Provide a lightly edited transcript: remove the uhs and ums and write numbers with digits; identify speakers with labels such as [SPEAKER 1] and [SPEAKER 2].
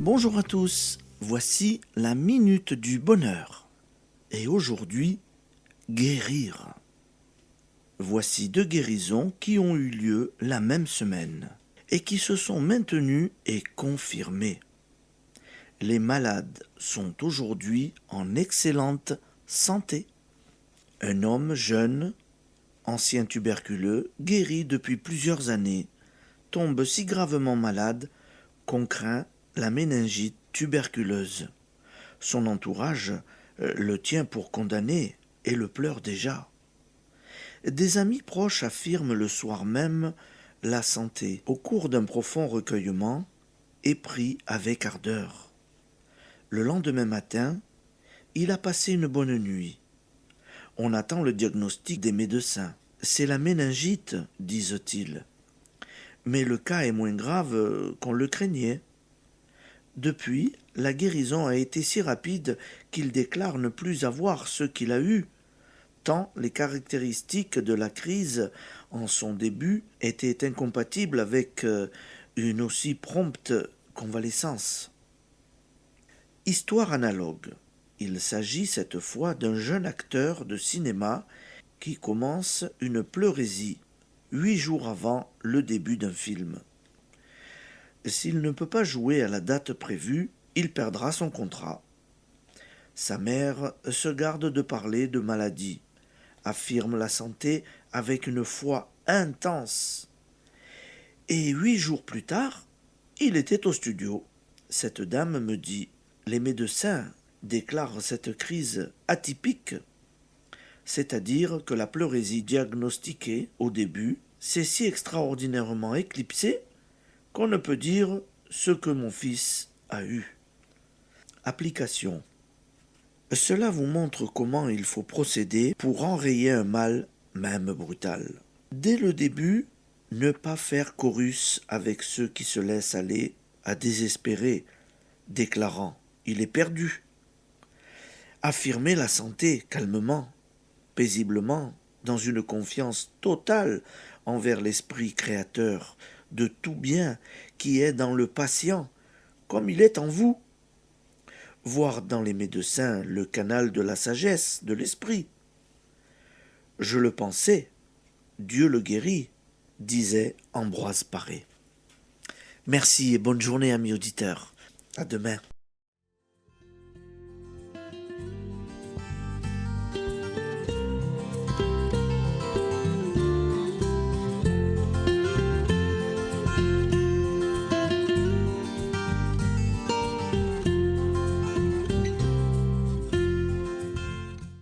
[SPEAKER 1] Bonjour à tous, voici la minute du bonheur. Et aujourd'hui, guérir. Voici 2 guérisons qui ont eu lieu la même semaine et qui se sont maintenues et confirmées. Les malades sont aujourd'hui en excellente santé. Un homme jeune, ancien tuberculeux, guéri depuis plusieurs années, tombe si gravement malade qu'on craint la méningite tuberculeuse. Son entourage le tient pour condamné et le pleure déjà. Des amis proches affirment le soir même la santé au cours d'un profond recueillement et pris avec ardeur. Le lendemain matin, il a passé une bonne nuit. On attend le diagnostic des médecins. C'est la méningite, disent-ils. Mais le cas est moins grave qu'on le craignait. Depuis, la guérison a été si rapide qu'il déclare ne plus avoir ce qu'il a eu, tant les caractéristiques de la crise en son début étaient incompatibles avec une aussi prompte convalescence. Histoire analogue. Il s'agit cette fois d'un jeune acteur de cinéma qui commence une pleurésie 8 jours avant le début d'un film. S'il ne peut pas jouer à la date prévue, il perdra son contrat. Sa mère se garde de parler de maladie, affirme la santé avec une foi intense. Et 8 jours plus tard, il était au studio. Cette dame me dit « Les médecins déclarent cette crise atypique », c'est-à-dire que la pleurésie diagnostiquée au début s'est si extraordinairement éclipsée qu'on ne peut dire ce que mon fils a eu. Application. Cela vous montre comment il faut procéder pour enrayer un mal, même brutal. Dès le début, ne pas faire chorus avec ceux qui se laissent aller à désespérer, déclarant « il est perdu ». Affirmer la santé calmement, paisiblement, dans une confiance totale envers l'esprit créateur de tout bien qui est dans le patient, comme il est en vous. Voir dans les médecins le canal de la sagesse, de l'esprit. Je le pensais, Dieu le guérit, disait Ambroise Paré. Merci et bonne journée, amis auditeurs. À demain.